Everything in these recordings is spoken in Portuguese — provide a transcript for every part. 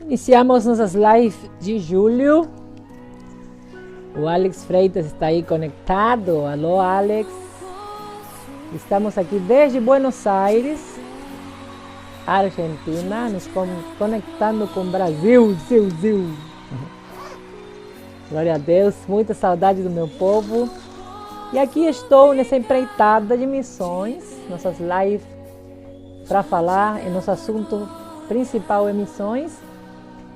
Iniciamos nossas lives de julho. O Alex Freitas está aí conectado. Alô, Alex. Estamos aqui desde Buenos Aires, Argentina, nos conectando com o Brasil. Glória a Deus, muita saudade do meu povo. E aqui estou nessa empreitada de missões, nossas lives, para falar em nosso assunto principal é missões.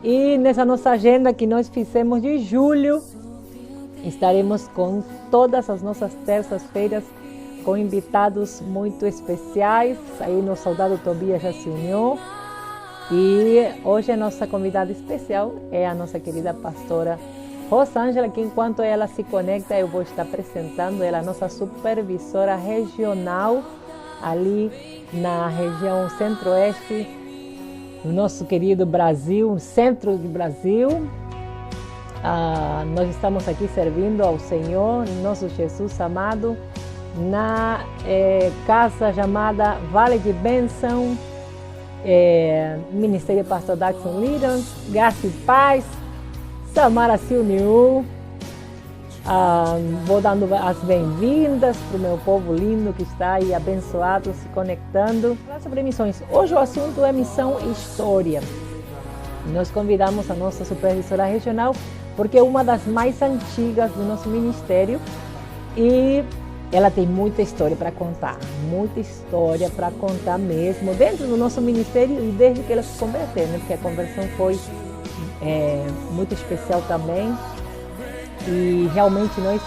E nessa nossa agenda que nós fizemos de julho, estaremos com todas as nossas terças-feiras com invitados muito especiais. Aí nosso soldado Tobias já se uniu. E hoje a nossa convidada especial é a nossa querida pastora Rosângela, que enquanto ela se conecta, eu vou estar apresentando ela, nossa supervisora regional, ali na região centro-oeste, no nosso querido Brasil, centro do Brasil. Nós estamos aqui servindo ao Senhor, nosso Jesus amado, na casa chamada Vale de Bênção, Ministério Pastor Daxon Lidons, Graça e Paz. Samara se uniu. Vou dando as bem-vindas para o meu povo lindo que está aí abençoado, se conectando. Falar sobre missões. Hoje o assunto é missão e história. Nós convidamos a nossa supervisora regional porque é uma das mais antigas do nosso ministério e ela tem muita história para contar, muita história para contar mesmo, dentro do nosso ministério e desde que ela se converteu, né? Porque a conversão foi muito especial também. E realmente nós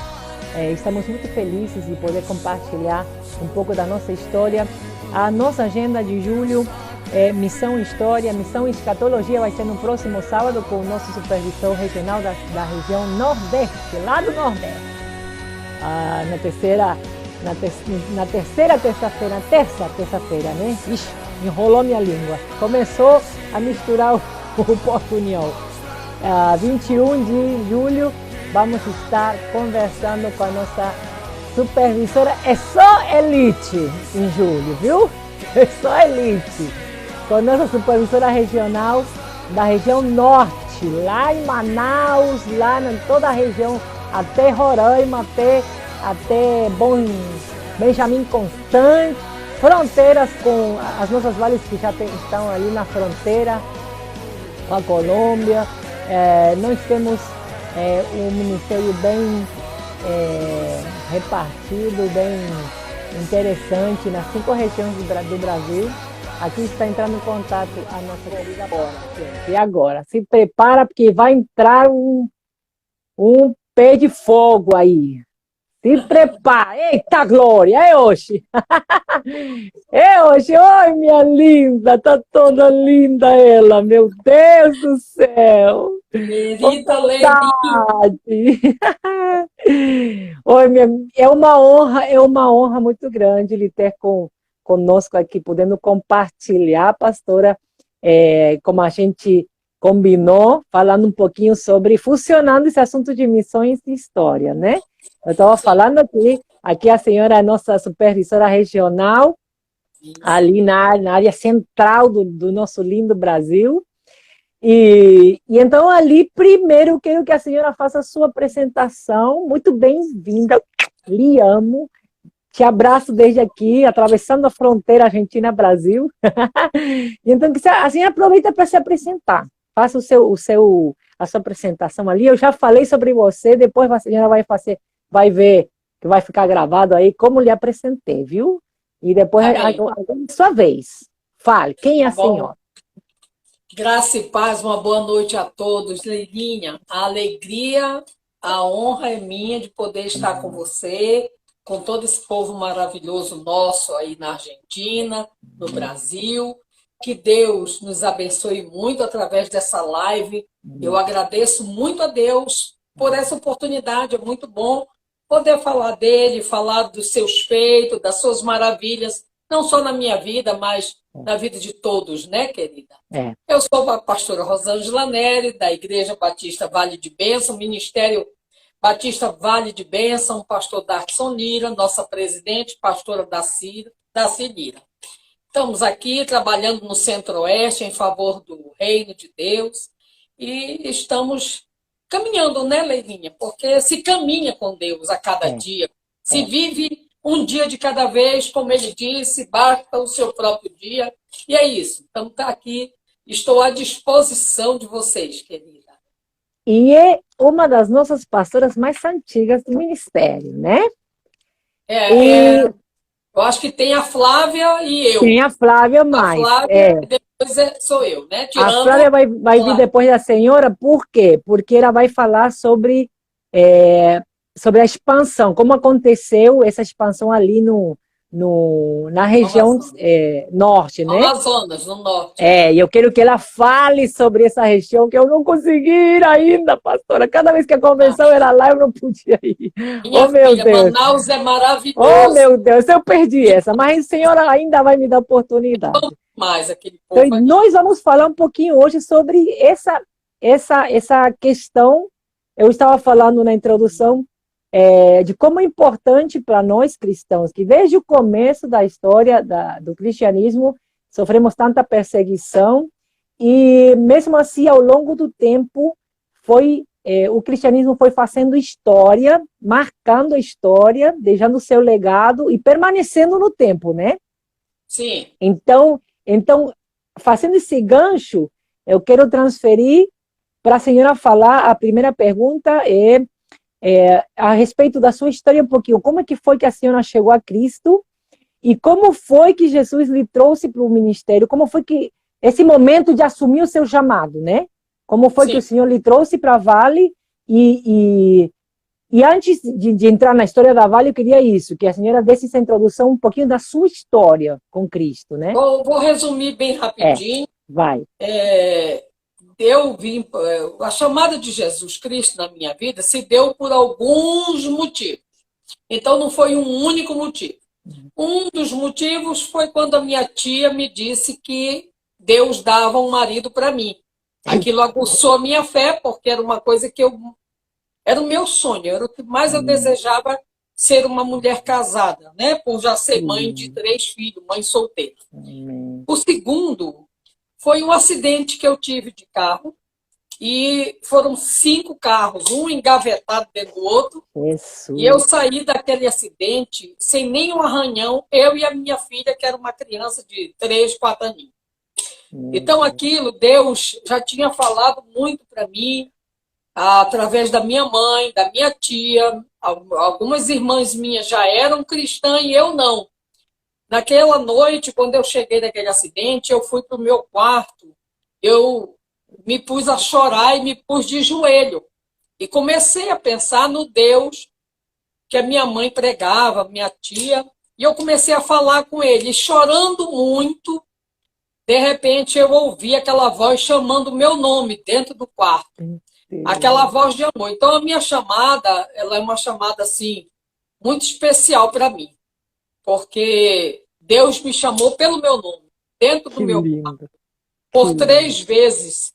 estamos muito felizes de poder compartilhar um pouco da nossa história. A nossa agenda de julho é Missão e História, Missão e Escatologia, vai ser no próximo sábado com o nosso supervisor regional da região Nordeste, lá do Nordeste. Na terça terça-feira, né? Ixi, enrolou minha língua. Começou a misturar o portunhol. 21 de julho, vamos estar conversando com a nossa supervisora. É só elite em julho, viu? É só elite. Com a nossa supervisora regional da região norte, lá em Manaus, lá em toda a região, até Roraima, até Benjamin Constant, fronteiras com as nossas vales que já estão ali na fronteira com a Colômbia. Nós temos um ministério bem repartido, bem interessante nas 5 regiões do Brasil. Aqui está entrando em contato a nossa querida Bora. E agora, se prepara porque vai entrar um pé de fogo aí. Se prepara. Eita glória, é hoje. É hoje. Oi, minha linda, tá toda linda ela, meu Deus do céu. Querida Leni. Oi, é uma honra muito grande lhe ter conosco aqui, podendo compartilhar, pastora, como a gente combinou, falando um pouquinho sobre, funcionando esse assunto de missões e história, né? Eu estava falando aqui a senhora é a nossa supervisora regional, ali na área central do nosso lindo Brasil. E então, ali, primeiro, eu quero que a senhora faça a sua apresentação. Muito bem-vinda, lhe amo. Te abraço desde aqui, atravessando a fronteira Argentina-Brasil. Então, a senhora aproveita para se apresentar. Faça a sua apresentação ali. Eu já falei sobre você, depois a senhora vai ver que vai ficar gravado aí como lhe apresentei, viu? E depois, a sua vez. Fale, quem é a senhora? Graça e paz, uma boa noite a todos. Leninha, a alegria, a honra é minha de poder estar com você, com todo esse povo maravilhoso nosso aí na Argentina, no Brasil. Que Deus nos abençoe muito através dessa live. Eu agradeço muito a Deus por essa oportunidade. É muito bom poder falar dele, falar dos seus feitos, das suas maravilhas, não só na minha vida, mas na vida de todos, né, querida? Eu sou a pastora Rosângela Neri, da Igreja Batista Vale de Bênção, Ministério Batista Vale de Bênção, pastor Daxon Lira, nossa presidente, pastora Daci Lira. Estamos aqui trabalhando no Centro-Oeste em favor do Reino de Deus e estamos caminhando, né, Leilinha? Porque se caminha com Deus a cada dia, se vive um dia de cada vez, como ele disse, basta o seu próprio dia. E é isso. Então, tá aqui, estou à disposição de vocês, querida. E é uma das nossas pastoras mais antigas do ministério, né? Eu acho que tem a Flávia e eu. Tem a Flávia mais. A Flávia e depois sou eu, né? A Flávia vai vir depois da senhora, por quê? Porque ela vai falar sobre a expansão, como aconteceu essa expansão ali na região norte, né? Amazonas, no norte. E eu quero que ela fale sobre essa região, que eu não consegui ir ainda, pastora. Cada vez que a convenção era lá, eu não podia ir. Minha meu filha, Deus. Manaus é maravilhoso. Oh, meu Deus, eu perdi essa, mas a senhora ainda vai me dar oportunidade. Mais aquele povo então, nós vamos falar um pouquinho hoje sobre essa questão. Eu estava falando na introdução de como é importante para nós cristãos, que desde o começo da história do cristianismo sofremos tanta perseguição e mesmo assim ao longo do tempo o cristianismo foi fazendo história, marcando a história, deixando seu legado e permanecendo no tempo, né? Sim. Então fazendo esse gancho, eu quero transferir para a senhora falar. A primeira pergunta a respeito da sua história um pouquinho. Como é que foi que a senhora chegou a Cristo e como foi que Jesus lhe trouxe para o ministério? Como foi que esse momento de assumir o seu chamado, né? Como foi que o Senhor lhe trouxe para a Vale? E antes de entrar na história da Vale, eu queria que a senhora desse essa introdução um pouquinho da sua história com Cristo, né? Vou resumir bem rapidinho. Vai. A chamada de Jesus Cristo na minha vida se deu por alguns motivos. Então, não foi um único motivo. Um dos motivos foi quando a minha tia me disse que Deus dava um marido para mim. Aquilo aguçou a minha fé, porque era uma coisa que era o meu sonho, era o que mais eu desejava, ser uma mulher casada, né? Por já ser mãe de 3 filhos, mãe solteira. O segundo foi um acidente que eu tive de carro, e foram 5 carros, um engavetado dentro do outro, e eu saí daquele acidente sem nenhum arranhão, eu e a minha filha, que era uma criança de 3, 4 aninhos. Então, aquilo, Deus já tinha falado muito para mim, através da minha mãe, da minha tia. Algumas irmãs minhas já eram cristãs e eu não. Naquela noite, quando eu cheguei daquele acidente, eu fui para o meu quarto, eu me pus a chorar e me pus de joelho. E comecei a pensar no Deus que a minha mãe pregava, minha tia, e eu comecei a falar com ele, chorando muito. De repente, eu ouvi aquela voz chamando o meu nome dentro do quarto. Aquela voz de amor. Então, a minha chamada, ela é uma chamada, assim, muito especial para mim. Porque Deus me chamou pelo meu nome, dentro do meu quarto. Por 3 vezes.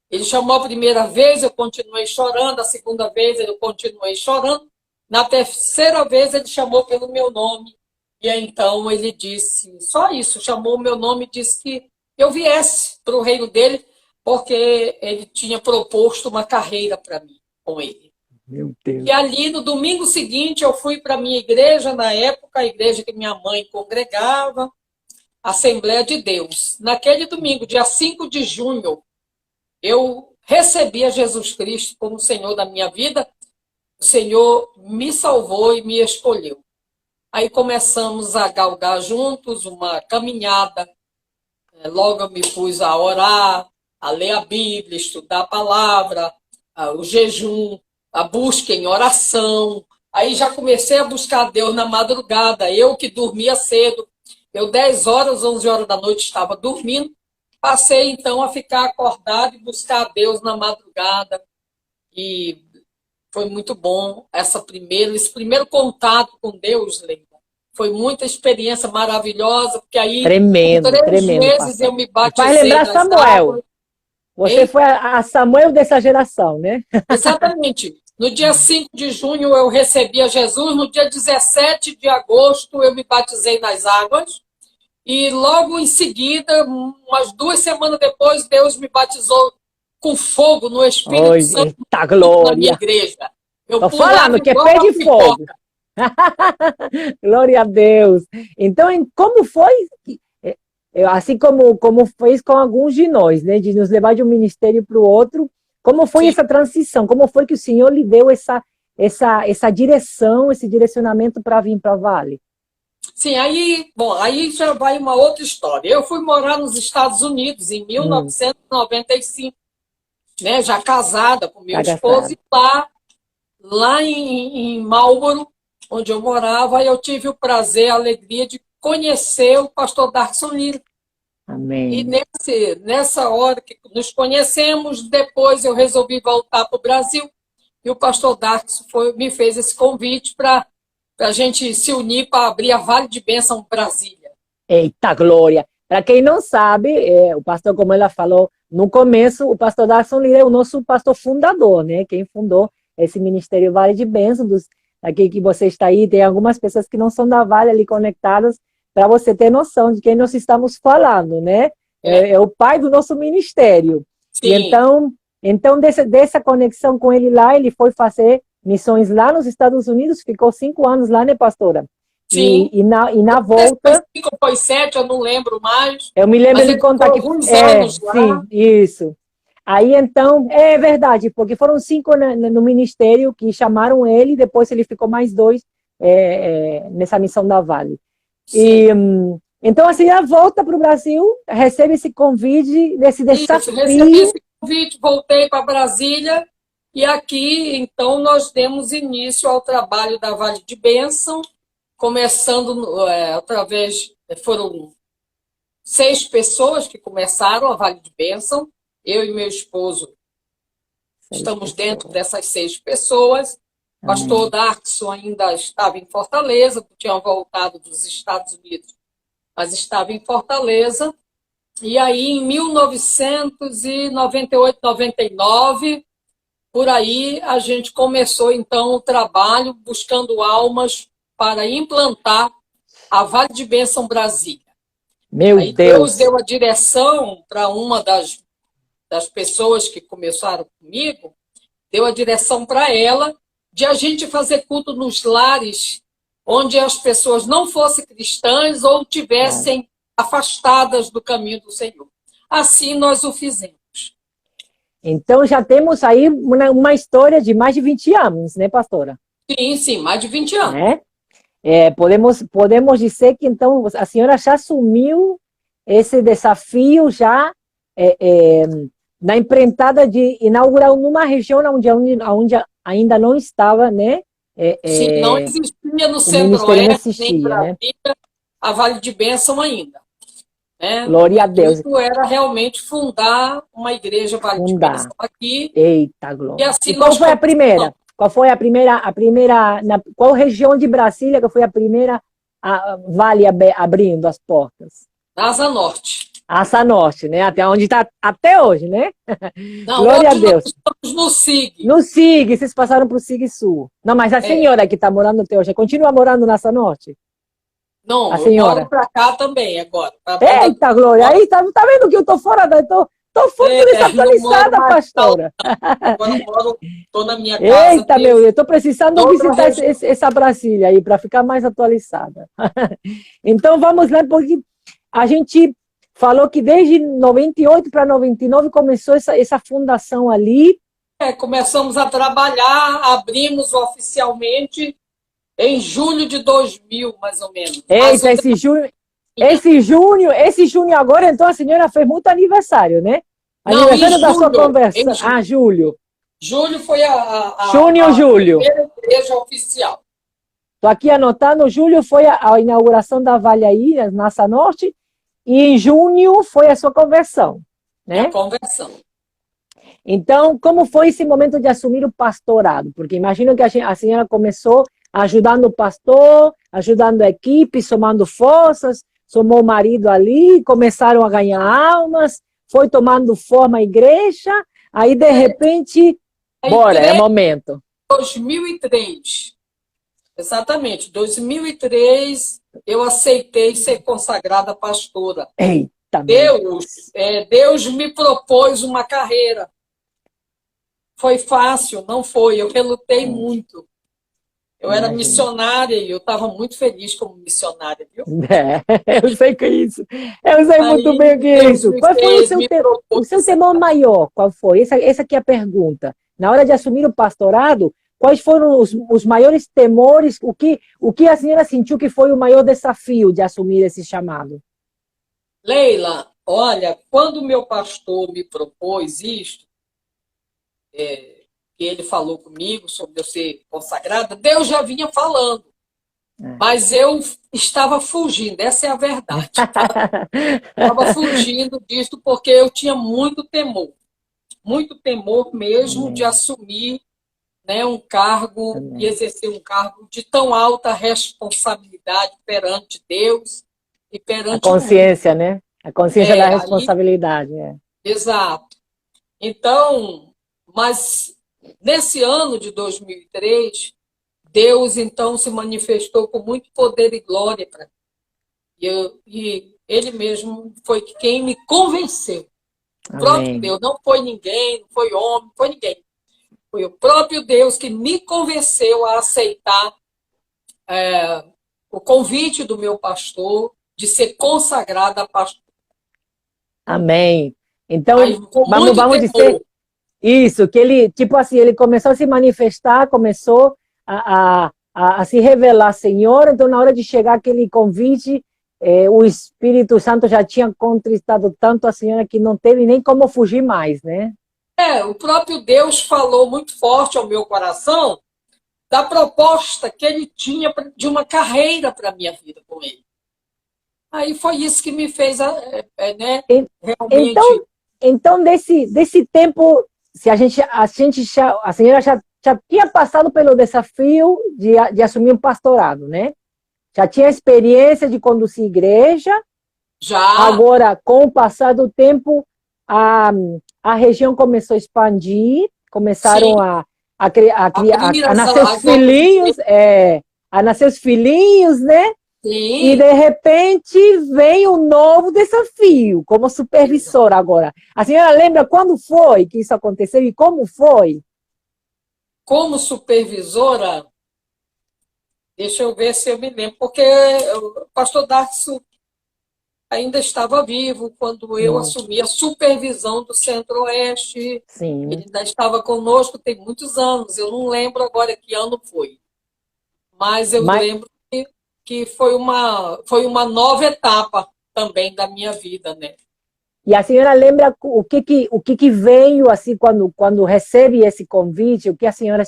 Ele chamou a primeira vez, eu continuei chorando. A segunda vez, eu continuei chorando. Na terceira vez, ele chamou pelo meu nome. E aí, então, ele disse, só isso, chamou o meu nome e disse que eu viesse para o reino dele, porque ele tinha proposto uma carreira para mim com ele. Meu Deus. E ali, no domingo seguinte, eu fui para a minha igreja, na época, a igreja que minha mãe congregava, Assembleia de Deus. Naquele domingo, dia 5 de junho, eu recebi a Jesus Cristo como Senhor da minha vida. O Senhor me salvou e me escolheu. Aí começamos a galgar juntos uma caminhada. Logo eu me pus a orar, a ler a Bíblia, estudar a palavra, o jejum, a busca em oração. Aí já comecei a buscar Deus na madrugada. Eu que dormia cedo, 10 horas, 11 horas da noite estava dormindo. Passei então a ficar acordado e buscar a Deus na madrugada. E foi muito bom esse primeiro contato com Deus, Leila. Foi muita experiência maravilhosa, porque aí tremendo, 3 vezes eu me batizei. Faz lembrar Samuel. Você foi a Samuel dessa geração, né? Exatamente. No dia 5 de junho eu recebi a Jesus, no dia 17 de agosto eu me batizei nas águas, e logo em seguida, umas 2 semanas depois, Deus me batizou com fogo no Espírito Oi, Santo eita na minha glória! igreja. Eu Tô pulava falando que é igual pé uma de fogo. pipoca. Glória a Deus. Então, como foi, assim como fez com alguns de nós, né, de nos levar de um ministério para o outro, como foi Sim, essa transição? Como foi que o Senhor lhe deu essa direção, esse direcionamento para vir para Vale? sim, aí, bom, aí já vai uma outra história. Eu fui morar nos Estados Unidos em Hum, 1995, né, já casada com meu esposo, Cagaçado. e lá em Marlboro, onde eu morava, eu tive o prazer, a alegria de conhecer o pastor Darkson Lira. E Amém. nessa hora que nos conhecemos, depois eu resolvi voltar para o Brasil, e o pastor Darkson me fez esse convite para a gente se unir para abrir a Vale de Bênção Brasília. Eita glória! Para quem não sabe, o pastor, como ela falou no começo, o pastor Darson Lira é o nosso pastor fundador, né? Quem fundou esse Ministério Vale de Bênção, aqui que você está aí, tem algumas pessoas que não são da Vale ali conectadas, para você ter noção de quem nós estamos falando, né? É, É o pai do nosso ministério. E sim, então dessa conexão com ele lá, ele foi fazer missões lá nos Estados Unidos, ficou 5 anos lá, né, pastora? sim. E na Não sei se foi volta, 5 ou foi 7, eu não lembro mais, eu me lembro mas ele ele contar ficou que. alguns anos lá. Sim, isso. Aí então, é verdade, porque foram 5 no ministério que chamaram ele, depois ele ficou mais 2 nessa missão da Vale. Sim. E então, assim, a volta para o Brasil, recebe esse convite, desse Isso, recebi desafio. esse convite, voltei para Brasília e aqui, então, nós demos início ao trabalho da Vale de Bênção, começando através, foram 6 pessoas que começaram a Vale de Bênção, eu e meu esposo 6 estamos dentro pessoas. dessas 6 pessoas. Pastor Amém. Darkson ainda estava em Fortaleza, tinha voltado dos Estados Unidos, mas estava em Fortaleza. E aí, em 1998, 99, por aí, a gente começou, então, o trabalho buscando almas para implantar a Vale de Bênção Brasília. Meu Aí Deus Deus. deu a direção para uma das pessoas que começaram comigo, deu a direção para ela de a gente fazer culto nos lares onde as pessoas não fossem cristãs ou Claro. tivessem afastadas do caminho do Senhor. Assim nós o fizemos. Então já temos aí uma história de mais de 20 anos, né, pastora? Sim, sim, mais de 20 anos. Né? Podemos dizer que então a senhora já assumiu esse desafio já é, é, na empreitada de inaugurar numa região onde ainda não estava, né? Sim, não existia no O ministério não Centro-Oeste, nem em existia, né? Brasília, a Vale de Bênção ainda. Né? O Glória a Deus. intuito era realmente fundar uma igreja Vale de Fundar. Bênção aqui, Eita, e glória. E assim qual nós foi a começamos. primeira? Qual foi qual região de Brasília que foi a primeira Vale abrindo as portas? Asa Norte. Asa Norte, né? Até onde está até hoje, né? Não, Glória a hoje nós Deus. estamos no SIG. No SIG, vocês passaram para o SIG Sul. Não, mas a É, senhora que está morando até hoje, continua morando na Asa Norte? A não, eu moro senhora? para cá também agora. Eita, Glória, aí tá vendo que eu tô fora tô fora Não moro desatualizada, mais não, pastora. agora estou na minha casa Eita, meu mesmo, Deus, tô precisando noutra visitar região. essa Brasília aí para ficar mais atualizada. Então vamos lá, porque a gente falou que desde 98 para 99 começou essa fundação ali. Começamos a trabalhar, abrimos oficialmente em julho de 2000, mais ou menos. Mas Eita, esse junho agora, então a senhora fez muito aniversário, né? não, em Aniversário da sua julho, conversa. Ah, julho. julho foi Junho, a julho. primeira igreja oficial. Estou aqui anotando, julho foi a inauguração da Vale aí, na Asa Norte, e em junho foi a sua conversão, E a né? conversão. Então, como foi esse momento de assumir o pastorado? Porque imagino que a senhora começou ajudando o pastor, ajudando a equipe, somando forças, somou o marido ali, começaram a ganhar almas, foi tomando forma a igreja, aí de repente, A bora, é igreja momento. 2003. Exatamente, 2003 eu aceitei ser consagrada pastora. Eita, Deus me propôs uma carreira. Foi fácil? Não foi. Eu relutei muito. Eu era imagina. missionária e eu estava muito feliz como missionária, viu? Eu sei que é isso. Eu sei muito Aí bem o que é Deus isso. Qual foi me o propôs seu temor maior? Qual foi? Essa aqui é a pergunta. Na hora de assumir o pastorado, quais foram os maiores temores? O que a senhora sentiu que foi o maior desafio de assumir esse chamado? Leila, olha, quando o meu pastor me propôs isto, que ele falou comigo sobre eu ser consagrada, Deus já vinha falando, mas eu estava fugindo, essa é a verdade. Estava fugindo disso porque eu tinha muito temor mesmo de Amém. assumir, né, um cargo e Amém. exercer um cargo de tão alta responsabilidade perante Deus e A perante o mundo. consciência, né? A consciência da Aí, responsabilidade. É. exato. Então, mas nesse ano de 2003, Deus então se manifestou com muito poder e glória para mim. E Ele mesmo foi quem me convenceu. O próprio Amém. Deus, não foi ninguém, não foi homem, não foi ninguém. Foi o próprio Deus que me convenceu a aceitar o convite do meu pastor de ser consagrada a pastor. Amém. Aí, Então, com muito vamos dizer temor. isso, que ele, tipo assim, ele começou a se manifestar, começou a se revelar Senhor, então na hora de chegar aquele convite, o Espírito Santo já tinha contristado tanto a senhora que não teve nem como fugir mais, né? O próprio Deus falou muito forte ao meu coração da proposta que ele tinha de uma carreira para a minha vida com ele. Aí foi isso que me fez, né, Então, realmente. então desse tempo, se a senhora já tinha passado pelo desafio de assumir um pastorado, né? Já tinha experiência de conduzir igreja. Já Agora, com o passar do tempo, a, a região começou a expandir, sim, começaram abrir a nascer os as outras igrejas, filhinhos, a nascer os filhinhos, né? E sim, de repente vem um novo desafio, como supervisora agora. A senhora lembra quando foi que isso aconteceu e como foi? como supervisora. Deixa eu ver se eu me lembro, porque o pastor Darcio ainda estava vivo quando eu Não, assumi a supervisão do Centro-Oeste. Ele sim. ainda estava conosco tem muitos anos. Eu não lembro agora que ano foi, mas eu Mas, lembro que foi uma nova etapa também da minha vida, né? e a senhora lembra o que veio assim quando recebe esse convite? O que a senhora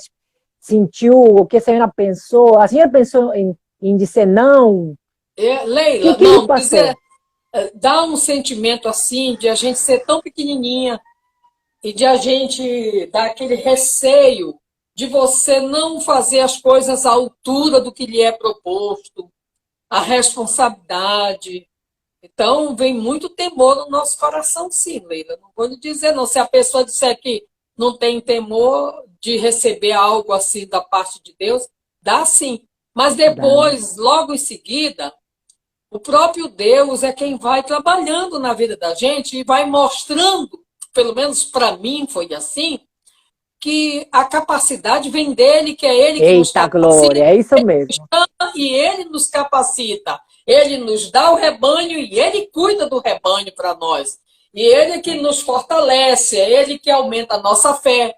sentiu? O que a senhora pensou? A senhora pensou em dizer não? O Leila, que lhe não, passou? dizer, dá um sentimento assim de a gente ser tão pequenininha e de a gente dar aquele receio de você não fazer as coisas à altura do que lhe é proposto, a responsabilidade. Então, vem muito temor no nosso coração, sim, Leila. Não vou lhe dizer, não. Se a pessoa disser que não tem temor de receber algo assim da parte de Deus, dá sim. Mas Dá. depois, logo em seguida, o próprio Deus é quem vai trabalhando na vida da gente e vai mostrando, pelo menos para mim foi assim, que a capacidade vem dele, que é ele que nos Eita glória, capacita, é isso mesmo. e ele nos capacita. Ele nos dá o rebanho e ele cuida do rebanho para nós. E ele é que nos fortalece, é ele que aumenta a nossa fé,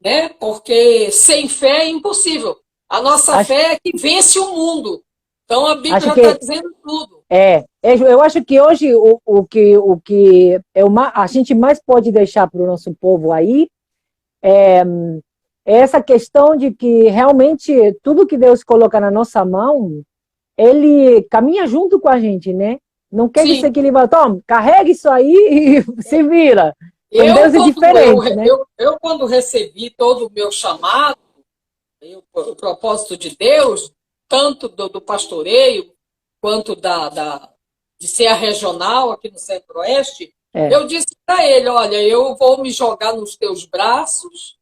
né? Porque sem fé é impossível. A nossa Acho, fé é que vence o mundo. Então a Bíblia acho já está que dizendo tudo. eu acho que hoje o que a gente mais pode deixar para o nosso povo aí é essa questão de que realmente tudo que Deus coloca na nossa mão, ele caminha junto com a gente, né? Não quer dizer Sim, que ele vai, toma, carrega isso aí e se vira. Com eu Deus é quando eu, diferente, né? eu, eu quando recebi todo o meu chamado, o propósito de Deus, tanto do pastoreio quanto de ser a regional aqui no Centro-Oeste, É, eu disse para ele: olha, eu vou me jogar nos teus braços,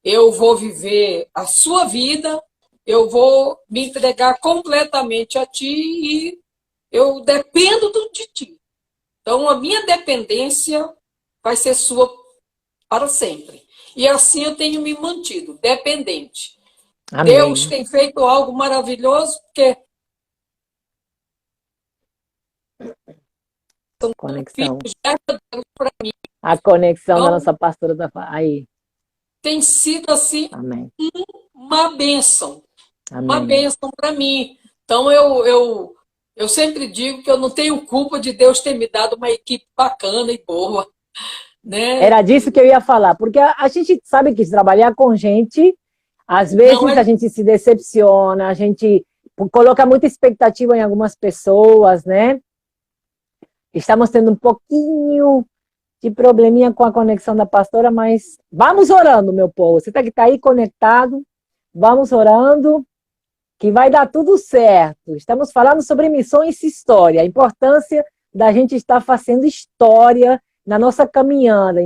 eu vou viver a sua vida eu vou me entregar completamente a ti e eu dependo de ti. Então, a minha dependência vai ser sua para sempre. E assim eu tenho me mantido, dependente. Deus Amém. tem feito algo maravilhoso, porque Conexão. para mim. A conexão da Então, nossa pastora da aí. tem sido assim Amém. uma bênção. Uma Amém. bênção para mim. Então, eu sempre digo que eu não tenho culpa de Deus ter me dado uma equipe bacana e boa, né? Era disso que eu ia falar, porque a gente sabe que trabalhar com gente, às Não vezes é a gente se decepciona, a gente coloca muita expectativa em algumas pessoas, né? Estamos tendo um pouquinho de probleminha com a conexão da pastora, mas vamos orando, meu povo. Você que está aí conectado, vamos orando, que vai dar tudo certo. Estamos falando sobre missões e história, a importância da gente estar fazendo história na nossa caminhada.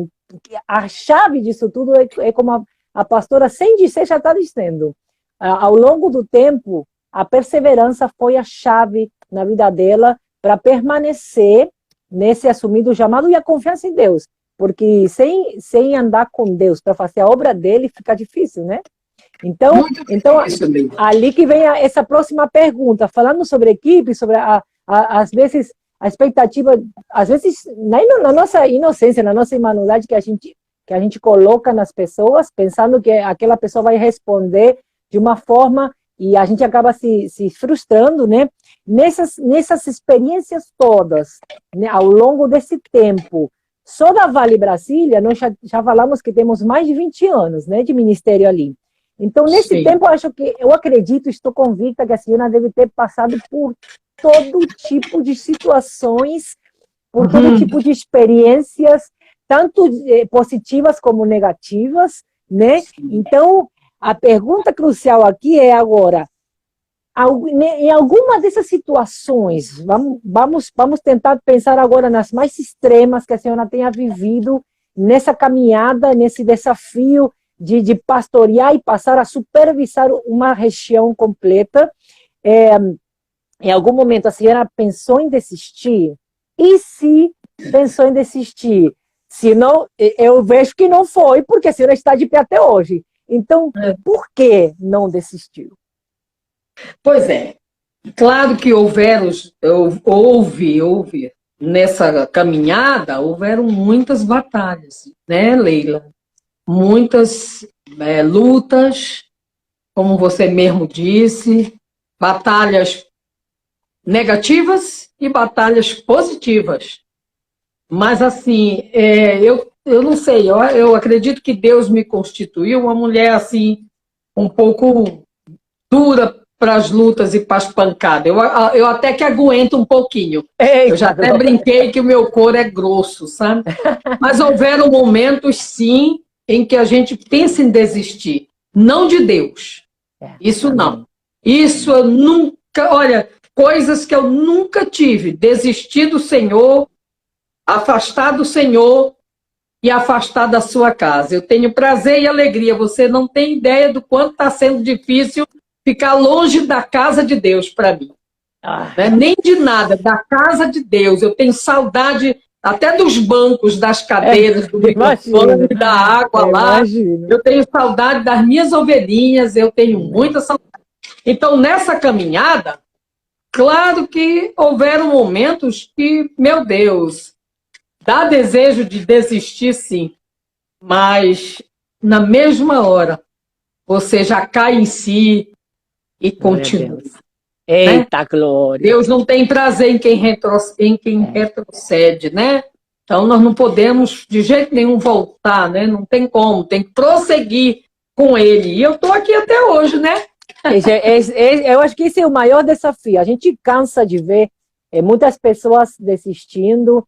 A chave disso tudo é como a pastora, sem dizer, já está dizendo. Ao longo do tempo, a perseverança foi a chave na vida dela para permanecer nesse assumido chamado e a confiança em Deus. Porque sem andar com Deus para fazer a obra dele, fica difícil, né? Então, ali que vem essa próxima pergunta, falando sobre equipe, sobre às vezes a expectativa, às vezes na nossa inocência, na nossa imanuldade que a gente coloca nas pessoas, pensando que aquela pessoa vai responder de uma forma e a gente acaba se frustrando, né? Nessas experiências todas, né, ao longo desse tempo, só da Vale Brasília, nós já falamos que temos mais de 20 anos, né, de ministério ali. Então, nesse Sim. tempo, eu acredito, estou convicta que a senhora deve ter passado por todo tipo de situações, por todo tipo de experiências, tanto positivas como negativas, né? Então, a pergunta crucial aqui é agora, em alguma dessas situações, vamos tentar pensar agora nas mais extremas que a senhora tenha vivido nessa caminhada, nesse desafio de pastorear e passar a supervisar uma região completa. Em algum momento a senhora pensou em desistir? E se pensou em desistir? Se não, eu vejo que não foi, porque a senhora está de pé até hoje. Então, por que não desistiu? Pois é, claro que houve nessa caminhada, houveram muitas batalhas, né, Leila? Muitas lutas, como você mesmo disse, batalhas negativas e batalhas positivas. Mas, assim, eu não sei, eu acredito que Deus me constituiu uma mulher, assim, um pouco dura para as lutas e para as pancadas. Eu até que aguento um pouquinho. Eita, eu já até brinquei que o meu couro é grosso, sabe? Mas houveram momentos, sim, em que a gente pensa em desistir. Não de Deus. Isso não. Isso eu nunca... Olha, coisas que eu nunca tive. Desistir do Senhor, afastar do Senhor e afastar da sua casa. Eu tenho prazer e alegria. Você não tem ideia do quanto está sendo difícil ficar longe da casa de Deus para mim. Nem de nada, da casa de Deus. Eu tenho saudade até dos bancos, das cadeiras, do microfone, da água lá. Eu tenho saudade das minhas ovelhinhas, eu tenho muita saudade. Então, nessa caminhada, claro que houveram momentos que, meu Deus, dá desejo de desistir, sim. Mas, na mesma hora, você já cai em si e continua. Eita, glória! Deus não tem prazer em quem retrocede, né? Então, nós não podemos, de jeito nenhum, voltar, né? Não tem como, tem que prosseguir com Ele. E eu estou aqui até hoje, né? Eu acho que esse é o maior desafio. A gente cansa de ver muitas pessoas desistindo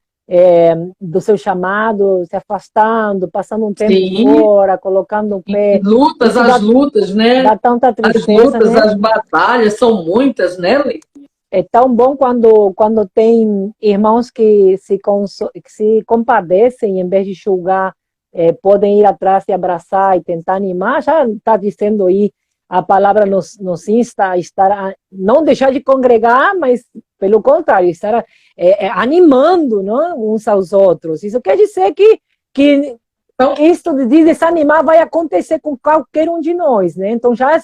do seu chamado, se afastando, passando um tempo fora, colocando o pé. Lutas, né? Dá tanta tristeza, as lutas, né? as batalhas são muitas, né, Lê? É tão bom quando tem irmãos que se compadecem, em vez de julgar, podem ir atrás e abraçar e tentar animar. Já está dizendo aí a palavra nos insta a estar, não deixar de congregar, mas, pelo contrário, estar animando, não, uns aos outros. Isso quer dizer que isso de desanimar vai acontecer com qualquer um de nós, né? Então, já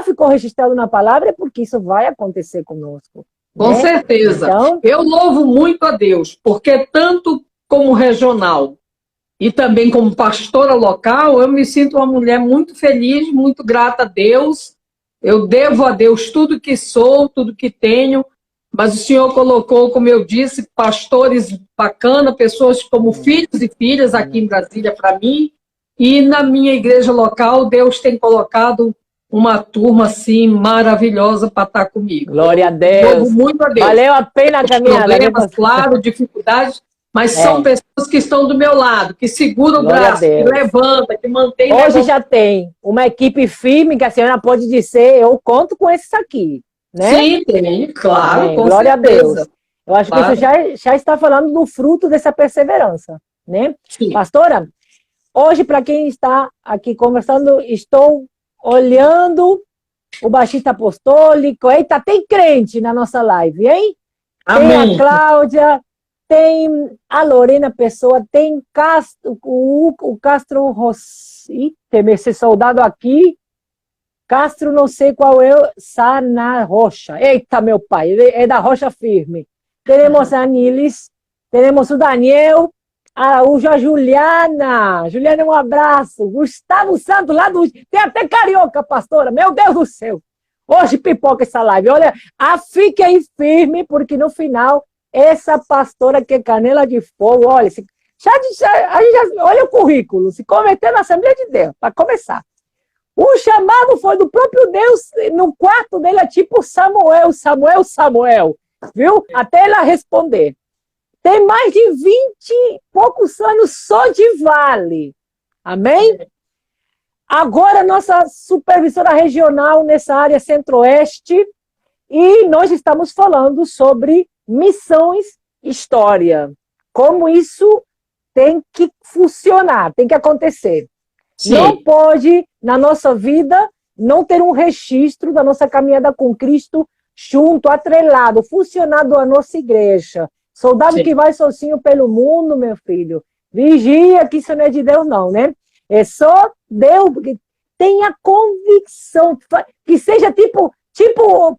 ficou registrado na palavra, porque isso vai acontecer conosco. Com certeza. Então, eu louvo muito a Deus, porque tanto como regional e também como pastora local, eu me sinto uma mulher muito feliz, muito grata a Deus. Eu devo a Deus tudo que sou, tudo que tenho, mas o Senhor colocou, como eu disse, pastores bacanas, pessoas como filhos e filhas aqui em Brasília para mim, e na minha igreja local, Deus tem colocado uma turma assim maravilhosa para estar comigo. Glória a Deus. Louvo muito a Deus. Valeu a pena a caminhada. Problemas, claro, dificuldades, mas são pessoas que estão do meu lado, que seguram o braço, que levanta, que mantém. Hoje já tem uma equipe firme que a senhora pode dizer, eu conto com esses aqui, né? Sim, tem, claro, com glória certeza. A Deus. Eu acho que isso já está falando do fruto dessa perseverança, né? Sim. Pastora, hoje, para quem está aqui conversando, estou olhando o baixista apostólico. Eita, tem crente na nossa live, hein? Amém. Tem a Cláudia, tem a Lorena Pessoa, tem o Castro Rossi, tem esse soldado aqui, Castro não sei qual é, Sana Rocha. Eita, meu pai, é da Rocha Firme. Temos a Anilis, temos o Daniel, Araújo, a Juliana. Juliana, um abraço. Gustavo Santos, lá do... Tem até carioca, pastora. Meu Deus do céu. Hoje pipoca essa live. Olha, fique aí firme, porque no final, essa pastora que é canela de fogo, olha, olha o currículo, se converter na Assembleia de Deus, para começar. O chamado foi do próprio Deus, no quarto dele é tipo Samuel, viu? Até ela responder. Tem mais de 20 e poucos anos só de Vale. Amém? Agora, nossa supervisora regional nessa área centro-oeste, e nós estamos falando sobre missões, história. Como isso tem que funcionar, tem que acontecer. Sim. Não pode, na nossa vida, não ter um registro da nossa caminhada com Cristo junto, atrelado, funcionado à nossa igreja. Soldado Sim. que vai sozinho pelo mundo, meu filho. Vigia que isso não é de Deus, não, né? É só Deus, porque tenha convicção, que seja tipo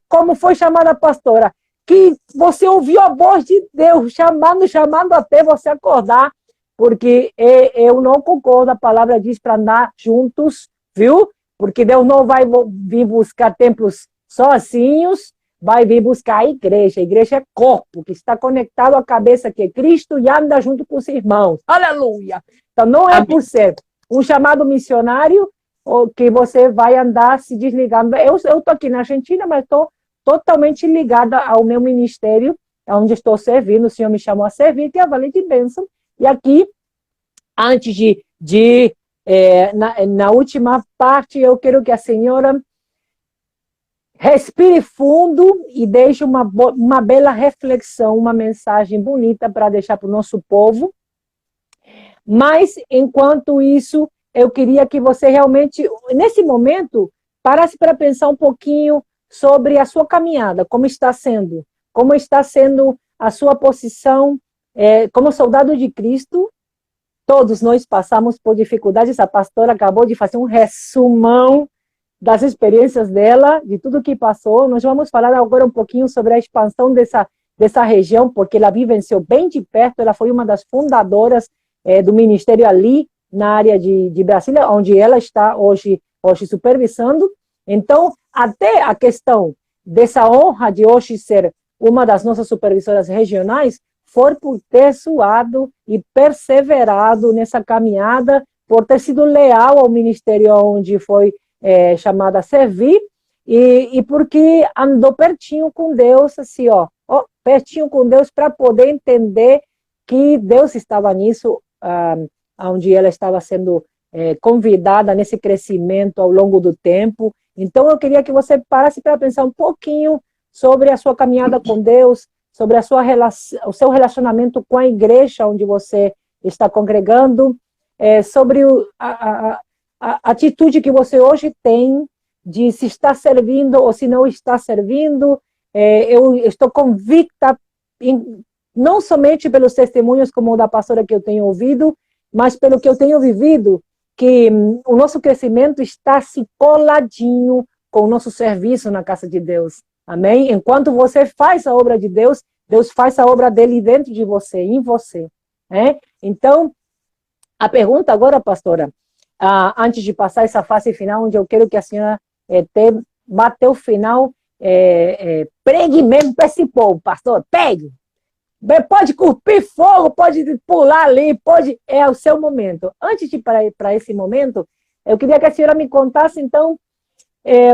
como foi chamada a pastora, que você ouviu a voz de Deus, chamando até você acordar, porque eu não concordo, a palavra diz para andar juntos, viu? Porque Deus não vai vir buscar templos sozinhos, vai vir buscar a igreja. A igreja é corpo, que está conectado à cabeça que é Cristo e anda junto com os irmãos. Aleluia! Então não é por ser um chamado missionário que você vai andar se desligando. Eu estou aqui na Argentina, mas estou totalmente ligada ao meu ministério, onde estou servindo. O Senhor me chamou a servir, que é a Vale de Bênção. E aqui, antes na última parte, eu quero que a senhora respire fundo e deixe uma bela reflexão, uma mensagem bonita para deixar para o nosso povo. Mas, enquanto isso, eu queria que você realmente, nesse momento, parasse para pensar um pouquinho sobre a sua caminhada, como está sendo a sua posição como soldado de Cristo. Todos nós passamos por dificuldades, a pastora acabou de fazer um resumão das experiências dela, de tudo que passou. Nós vamos falar agora um pouquinho sobre a expansão dessa região, porque ela vivenciou bem de perto, ela foi uma das fundadoras do ministério ali, na área de Brasília, onde ela está hoje supervisando. Então, até a questão dessa honra de hoje ser uma das nossas supervisoras regionais, foi por ter suado e perseverado nessa caminhada, por ter sido leal ao ministério onde foi chamada a servir, e porque andou pertinho com Deus, assim, pertinho com Deus, para poder entender que Deus estava nisso, onde ela estava sendo convidada nesse crescimento ao longo do tempo. Então, eu queria que você parasse para pensar um pouquinho sobre a sua caminhada com Deus, sobre o seu relacionamento com a igreja onde você está congregando, sobre a atitude que você hoje tem de se está servindo ou se não está servindo. Eu estou convicta, não somente pelos testemunhos como o da pastora que eu tenho ouvido, mas pelo que eu tenho vivido, que o nosso crescimento está se coladinho com o nosso serviço na casa de Deus. Amém? Enquanto você faz a obra de Deus, Deus faz a obra dele dentro de você, em você. Então, a pergunta agora, pastora, antes de passar essa fase final, onde eu quero que a senhora bate o final, pregue mesmo para esse povo, pastor, pegue. Pode cuspir fogo, pode pular ali, é o seu momento. Antes de ir para esse momento, eu queria que a senhora me contasse, então,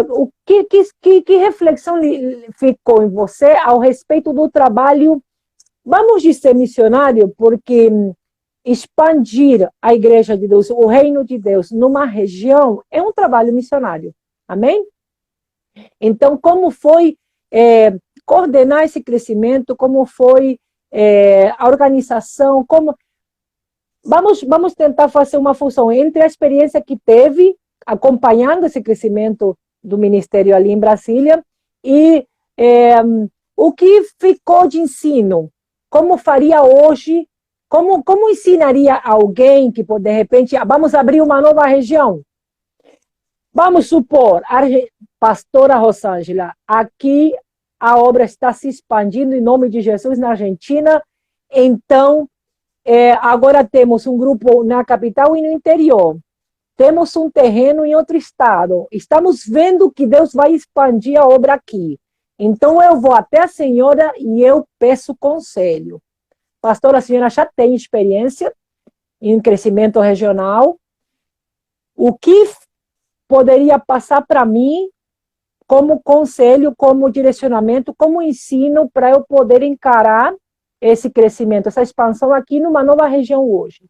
o que reflexão ficou em você ao respeito do trabalho, vamos dizer missionário, porque expandir a igreja de Deus, o reino de Deus, numa região, é um trabalho missionário. Amém? Então, como foi coordenar esse crescimento, como foi a organização, vamos tentar fazer uma fusão entre a experiência que teve acompanhando esse crescimento do ministério ali em Brasília e o que ficou de ensino, como faria hoje, como ensinaria alguém que, de repente, vamos abrir uma nova região. Vamos supor, pastora Rosângela, aqui a obra está se expandindo em nome de Jesus na Argentina, então agora temos um grupo na capital e no interior, temos um terreno em outro estado, estamos vendo que Deus vai expandir a obra aqui, então eu vou até a senhora e eu peço conselho. Pastora, a senhora já tem experiência em crescimento regional, o que poderia passar para mim como conselho, como direcionamento, como ensino para eu poder encarar esse crescimento, essa expansão aqui numa nova região hoje?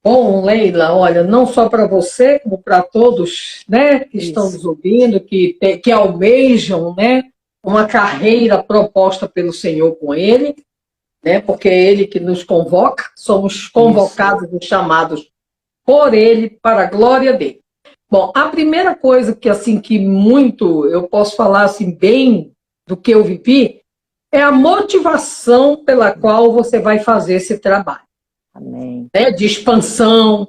Bom, Leila, olha, não só para você, como para todos, né, que estão nos ouvindo, que almejam, né, uma carreira proposta pelo Senhor com Ele, né, porque é Ele que nos convoca, somos convocados e chamados por Ele, para a glória dele. Bom, a primeira coisa que, assim, que muito eu posso falar, assim, bem do que eu vivi, é a motivação pela qual você vai fazer esse trabalho. Amém. Né, de expansão,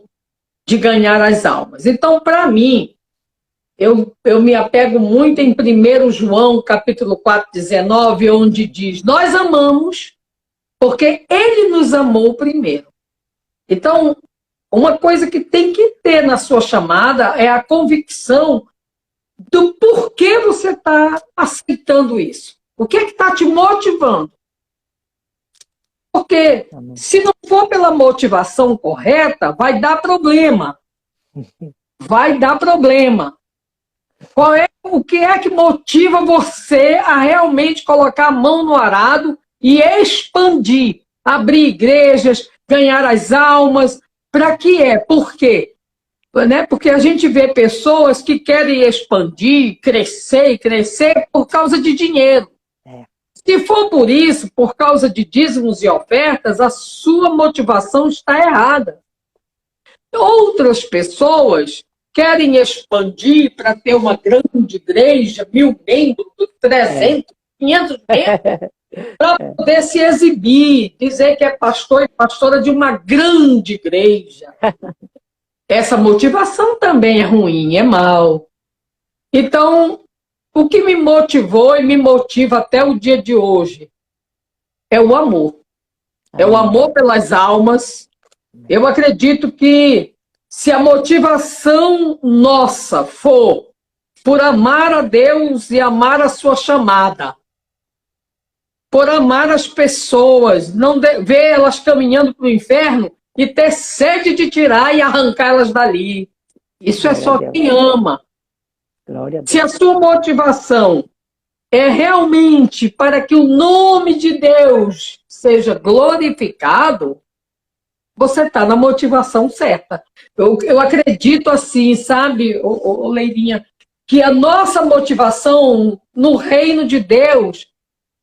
de ganhar as almas. Então, para mim, eu me apego muito em 1 João, capítulo 4, 19, onde diz, nós amamos porque Ele nos amou primeiro. Então, uma coisa que tem que ter na sua chamada é a convicção do porquê você está aceitando isso. O que está te motivando? Porque se não for pela motivação correta, vai dar problema. Vai dar problema. O que é que motiva você a realmente colocar a mão no arado e expandir, abrir igrejas, ganhar as almas? Para que é? Por quê? Né? Porque a gente vê pessoas que querem expandir, crescer e crescer por causa de dinheiro. Se for por isso, por causa de dízimos e ofertas, a sua motivação está errada. Outras pessoas querem expandir para ter uma grande igreja, 1000 membros, 300, 500 membros, para poder se exibir, dizer que é pastor e pastora de uma grande igreja. Essa motivação também é ruim, é mal. Então, o que me motivou e me motiva até o dia de hoje é o amor. É o amor pelas almas. Eu acredito que se a motivação nossa for por amar a Deus e amar a sua chamada, por amar as pessoas, não ver elas caminhando para o inferno e ter sede de tirar e arrancar elas dali. Isso é só quem ama. Se a sua motivação é realmente para que o nome de Deus seja glorificado, você está na motivação certa. Eu acredito assim, sabe, Leirinha, que a nossa motivação no reino de Deus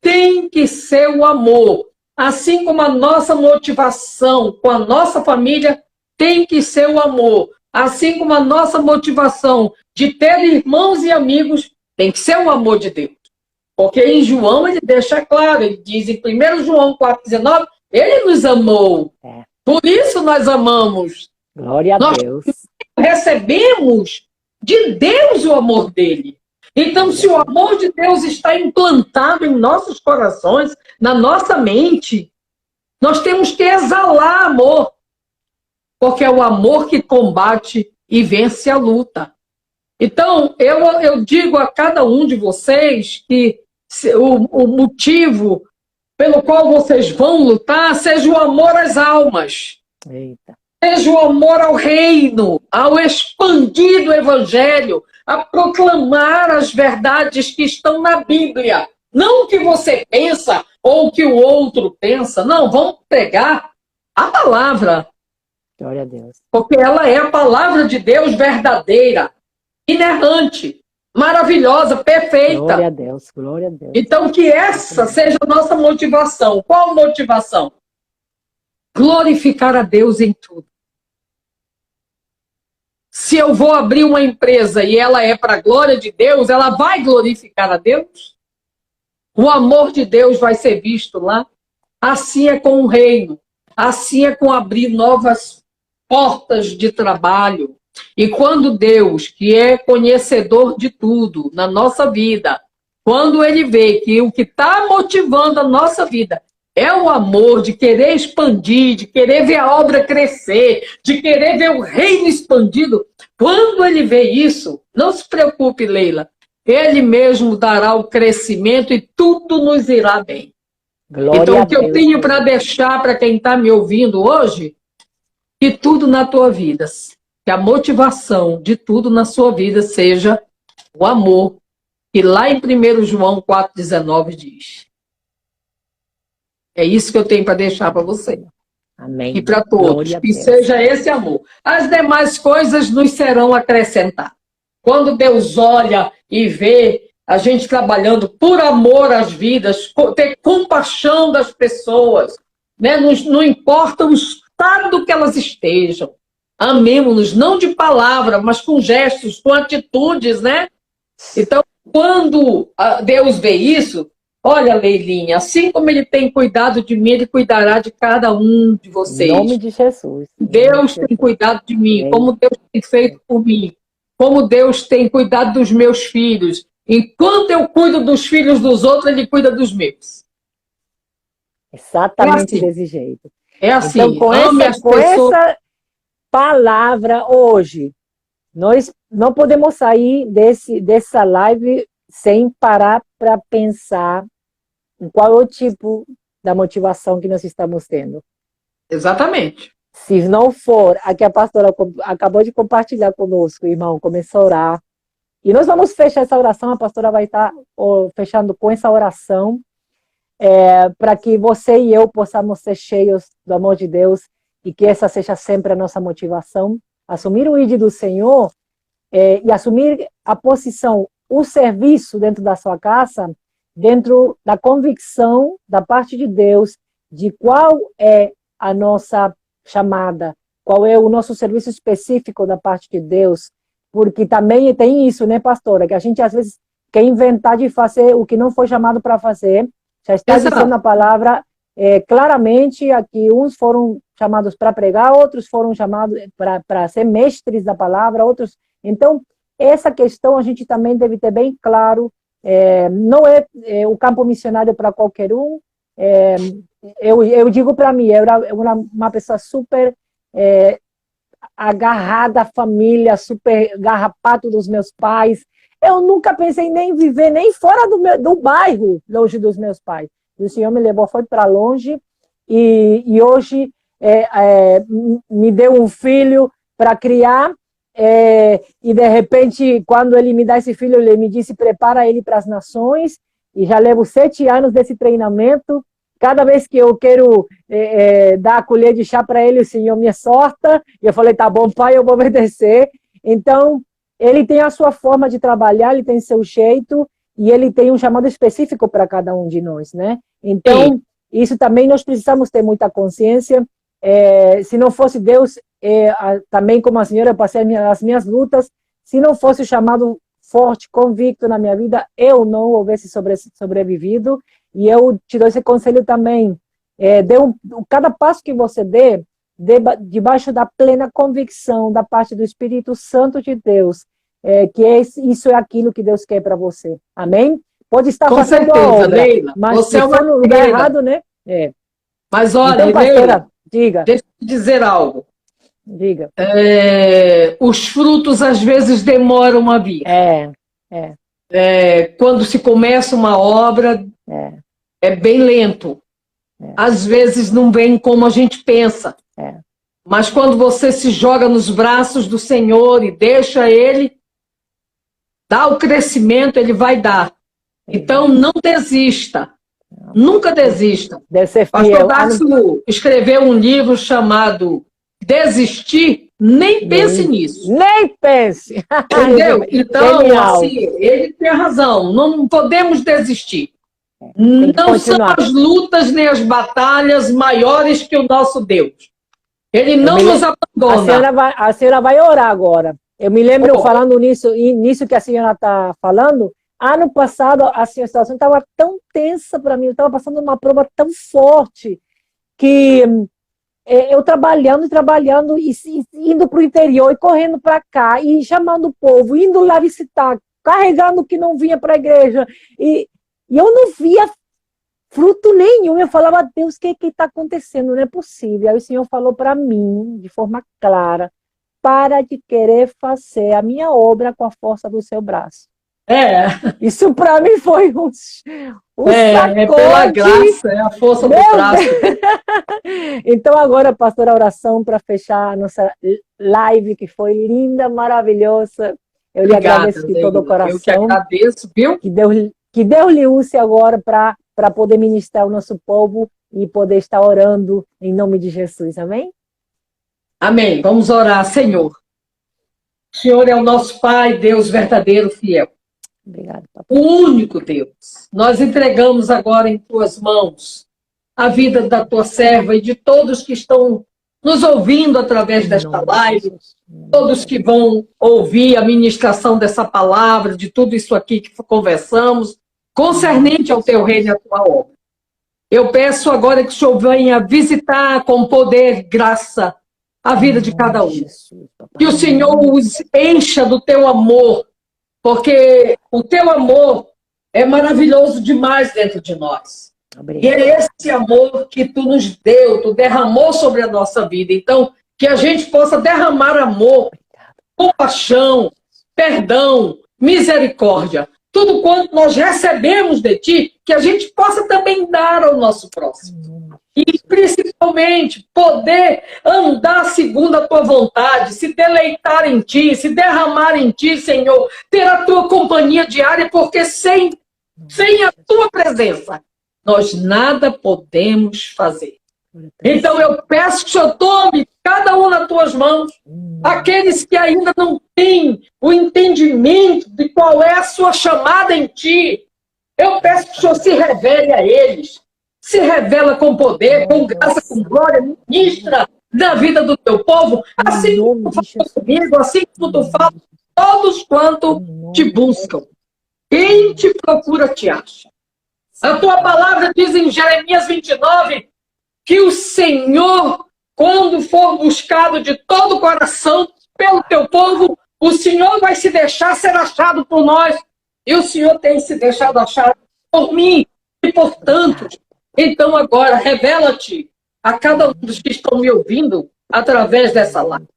tem que ser o amor. Assim como a nossa motivação com a nossa família tem que ser o amor. assim como a nossa motivação de ter irmãos e amigos tem que ser o amor de Deus. Porque em João ele deixa claro, ele diz em 1 João 4,19, ele nos amou. Por isso nós amamos. Glória a Deus. Recebemos de Deus o amor dele. Então, se o amor de Deus está implantado em nossos corações, na nossa mente, nós temos que exalar amor. Porque é o amor que combate e vence a luta. Então, eu digo a cada um de vocês que o motivo pelo qual vocês vão lutar seja o amor às almas. Eita. Seja o amor ao reino, ao expandido evangelho, a proclamar as verdades que estão na Bíblia. Não o que você pensa ou o que o outro pensa. Não, vamos pregar a palavra. Glória a Deus. Porque ela é a palavra de Deus verdadeira, inerrante, maravilhosa, perfeita. Glória a Deus, glória a Deus. Então, que essa seja a nossa motivação. Qual motivação? Glorificar a Deus em tudo. Se eu vou abrir uma empresa e ela é para a glória de Deus, ela vai glorificar a Deus? O amor de Deus vai ser visto lá? Assim é com o reino. Assim é com abrir novas portas de trabalho. E quando Deus, que é conhecedor de tudo na nossa vida, quando Ele vê que o que está motivando a nossa vida é o amor de querer expandir, de querer ver a obra crescer, de querer ver o reino expandido, quando Ele vê isso, não se preocupe, Leila, Ele mesmo dará o crescimento e tudo nos irá bem. Glória então, a o que eu Deus. tenho para deixar para quem está me ouvindo hoje, que tudo na tua vida, que a motivação de tudo na sua vida seja o amor, que lá em 1 João 4,19 diz. É isso que eu tenho para deixar para você. Amém. E para todos, que seja esse amor. As demais coisas nos serão acrescentadas. Quando Deus olha e vê a gente trabalhando por amor às vidas, ter compaixão das pessoas, né? Não importa o estado que elas estejam. Amemos-nos, não de palavra, mas com gestos, com atitudes, né? Então, quando Deus vê isso, olha, Leilinha, assim como Ele tem cuidado de mim, Ele cuidará de cada um de vocês. Em nome de Jesus. Deus tem cuidado de mim, como Deus tem feito por mim, como Deus tem cuidado dos meus filhos. Enquanto eu cuido dos filhos dos outros, Ele cuida dos meus. Exatamente assim. Desse jeito. É assim. Então, com essa palavra hoje, nós não podemos sair dessa live sem parar para pensar em qual é o tipo da motivação que nós estamos tendo. Exatamente. Se não for a que a pastora acabou de compartilhar conosco, irmão, começou a orar. E nós vamos fechar essa oração, a pastora vai estar fechando com essa oração, para que você e eu possamos ser cheios do amor de Deus e que essa seja sempre a nossa motivação. Assumir o ID do Senhor e assumir a posição, o serviço dentro da sua casa, dentro da convicção da parte de Deus de qual é a nossa chamada, qual é o nosso serviço específico da parte de Deus, porque também tem isso, né, pastora, que a gente às vezes quer inventar de fazer o que não foi chamado para fazer. Já está dizendo a palavra claramente aqui, uns foram chamados para pregar, outros foram chamados para ser mestres da palavra, outros... Então, essa questão a gente também deve ter bem claro, não é o campo missionário para qualquer um. Eu digo para mim, eu era uma pessoa super agarrada à família, super garrapato dos meus pais. Eu nunca pensei nem viver nem fora do bairro, longe dos meus pais. O Senhor me levou, foi para longe, e hoje me deu um filho para criar, e de repente, quando Ele me dá esse filho, Ele me disse, prepara ele para as nações, e já levo 7 anos desse treinamento. Cada vez que eu quero dar a colher de chá para ele, o Senhor me exorta, e eu falei, tá bom, pai, eu vou obedecer. Então, ele tem a sua forma de trabalhar, ele tem seu jeito, e ele tem um chamado específico para cada um de nós, né? Então, isso também nós precisamos ter muita consciência. Se não fosse Deus, também como a senhora, eu passei as minhas lutas. Se não fosse o chamado forte, convicto na minha vida, eu não houvesse sobrevivido. E eu te dou esse conselho também. Cada passo que você dê, debaixo da plena convicção da parte do Espírito Santo de Deus, que isso é aquilo que Deus quer para você. Amém? Pode estar Com fazendo certeza, a obra, Leila. mas Você se é uma for no lugar guerreira. errado, né? Mas olha, Então, pastora, Leila, diga. deixa eu te dizer algo. Diga. Os frutos às vezes demoram a vir. Quando se começa uma obra, é bem lento. Às vezes não vem como a gente pensa. Mas quando você se joga nos braços do Senhor e deixa Ele dar o crescimento, Ele vai dar. Então não desista. Nunca desista. Deve ser fiel. Pastor Dácio escreveu um livro chamado Desistir, nem pense nisso. Nem pense. Entendeu? Então, Genial. assim, ele tem razão. Não podemos desistir. Não são as lutas nem as batalhas maiores que o nosso Deus. Ele não nos abandona. A senhora vai orar agora. Eu me lembro falando nisso que a senhora está falando. Ano passado, a situação estava tão tensa para mim. Eu estava passando uma prova tão forte que eu trabalhando e indo para o interior e correndo para cá e chamando o povo, indo lá visitar, carregando o que não vinha para a igreja. E eu não via fruto nenhum. Eu falava, Deus, o que está acontecendo? Não é possível. Aí o Senhor falou para mim, de forma clara, para de querer fazer a minha obra com a força do seu braço. Isso para mim foi um sacode. Pela graça, é a força do braço. Então agora, pastora, a oração para fechar a nossa live, que foi linda, maravilhosa. Eu lhe agradeço de todo o coração. Eu que agradeço, viu? Que Deus lhe use agora para poder ministrar o nosso povo e poder estar orando em nome de Jesus. Amém? Amém. Vamos orar, Senhor. O Senhor é o nosso Pai, Deus verdadeiro, fiel. Obrigado, papai. O único Deus. Nós entregamos agora em tuas mãos a vida da tua serva e de todos que estão nos ouvindo através desta live, todos que vão ouvir a ministração dessa palavra, de tudo isso aqui que conversamos, concernente ao teu reino e à tua obra. Eu peço agora que o Senhor venha visitar com poder, graça, a vida de cada um. Que o Senhor os encha do teu amor, porque o teu amor é maravilhoso demais dentro de nós. Obrigado. E é esse amor que tu nos deu, tu derramou sobre a nossa vida. Então, que a gente possa derramar amor, compaixão, perdão, misericórdia. Tudo quanto nós recebemos de ti, que a gente possa também dar ao nosso próximo. E, principalmente, poder andar segundo a tua vontade, se deleitar em ti, se derramar em ti, Senhor, ter a tua companhia diária, porque sem a tua presença, nós nada podemos fazer. Então, eu peço que o Senhor tome cada um nas tuas mãos, aqueles que ainda não têm o entendimento de qual é a sua chamada em ti. Eu peço que o Senhor se revele a eles. Se revela com poder, com graça, com glória, ministra na vida do teu povo, assim como tu fala comigo, assim como tu fala, todos quanto te buscam. Quem te procura te acha. A tua palavra diz em Jeremias 29 que o Senhor, quando for buscado de todo o coração pelo teu povo, o Senhor vai se deixar ser achado por nós. E o Senhor tem se deixado achar por mim e por tantos. Então agora, revela-te a cada um dos que estão me ouvindo através dessa live.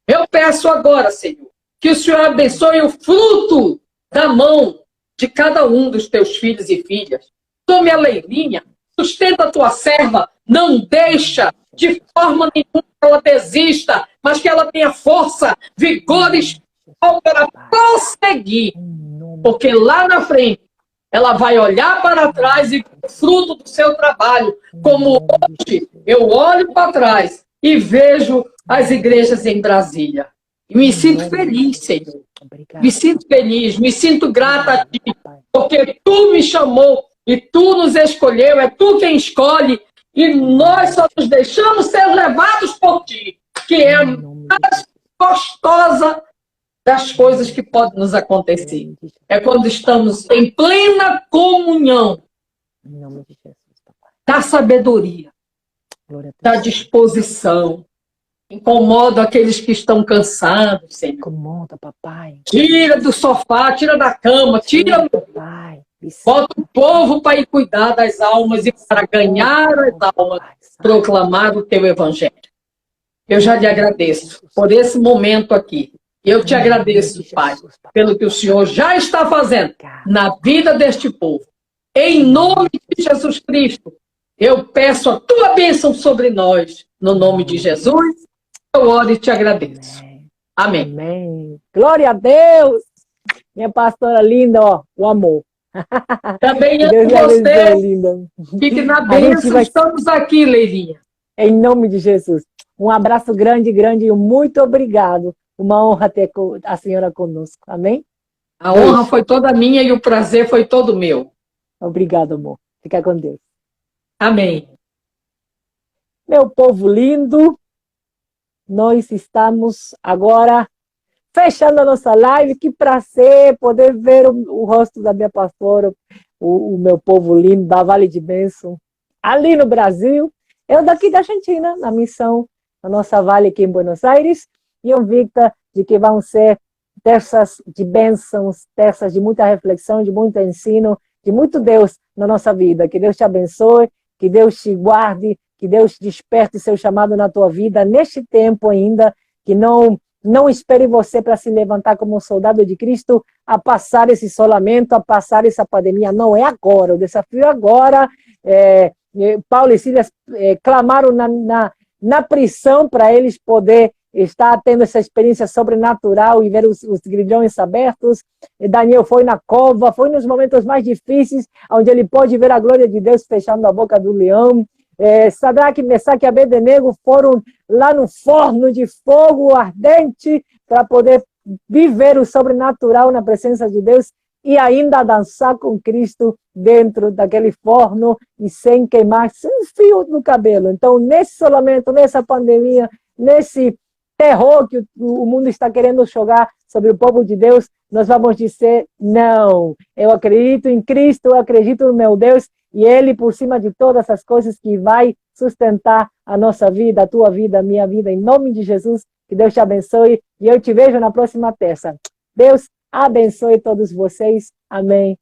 Eu peço agora, Senhor, que o Senhor abençoe o fruto da mão de cada um dos teus filhos e filhas. Tome a Leilinha, sustenta a tua serva, não deixa de forma nenhuma que ela desista, mas que ela tenha força, vigor e espírito para prosseguir. Porque lá na frente, ela vai olhar para trás e ver o fruto do seu trabalho. Como hoje eu olho para trás e vejo as igrejas em Brasília. E me sinto feliz, Senhor. Me sinto feliz, me sinto grata a Ti, porque Tu me chamou e Tu nos escolheu, é Tu quem escolhe, e nós só nos deixamos ser levados por Ti. acho que é a mais gostosa das coisas que podem nos acontecer. É quando estamos em plena comunhão da sabedoria, da disposição. Incomoda aqueles que estão cansados, Senhor. Incomoda, papai. Tira do sofá, tira da cama, tira, papai. Bota o povo para ir cuidar das almas e para ganhar as almas, proclamar o teu evangelho. Eu já lhe agradeço por esse momento aqui. Eu te agradeço, Pai, pelo que o Senhor já está fazendo na vida deste povo. Em nome de Jesus Cristo, eu peço a tua bênção sobre nós. No nome de Jesus, eu oro e te agradeço. Amém. Amém. Glória a Deus. Minha pastora linda, ó, o amor. Também amo você. Linda. Fique na bênção. Estamos aqui, Leilinha. Em nome de Jesus. Um abraço grande, grande e muito obrigado. Uma honra ter a senhora conosco. Amém? A honra foi toda minha e o prazer foi todo meu. Obrigado, amor. Fica com Deus. Amém. Meu povo lindo, nós estamos agora fechando a nossa live. Que prazer poder ver o rosto da minha pastora, o meu povo lindo da Vale de Bênção, ali no Brasil. Eu daqui da Argentina, na missão, na nossa Vale aqui em Buenos Aires, e convicta de que vão ser terças de bênçãos, terças de muita reflexão, de muito ensino, de muito Deus na nossa vida. Que Deus te abençoe, que Deus te guarde, que Deus desperte seu chamado na tua vida, neste tempo ainda, que não espere você para se levantar como um soldado de Cristo, a passar esse isolamento, a passar essa pandemia. Não é agora, o desafio agora. Paulo e Silas clamaram na prisão para eles poder estar tendo essa experiência sobrenatural e ver os grilhões abertos. Daniel foi na cova, foi nos momentos mais difíceis, onde ele pôde ver a glória de Deus fechando a boca do leão. Sadraque, Mesaque e Abednego foram lá no forno de fogo ardente para poder viver o sobrenatural na presença de Deus e ainda dançar com Cristo dentro daquele forno e sem queimar um fio no cabelo. Então, nesse isolamento, nessa pandemia, nesse terror que o mundo está querendo jogar sobre o povo de Deus, nós vamos dizer, não, eu acredito em Cristo, eu acredito no meu Deus, e Ele, por cima de todas as coisas, que vai sustentar a nossa vida, a tua vida, a minha vida, em nome de Jesus. Que Deus te abençoe, e eu te vejo na próxima terça. Deus abençoe todos vocês. Amém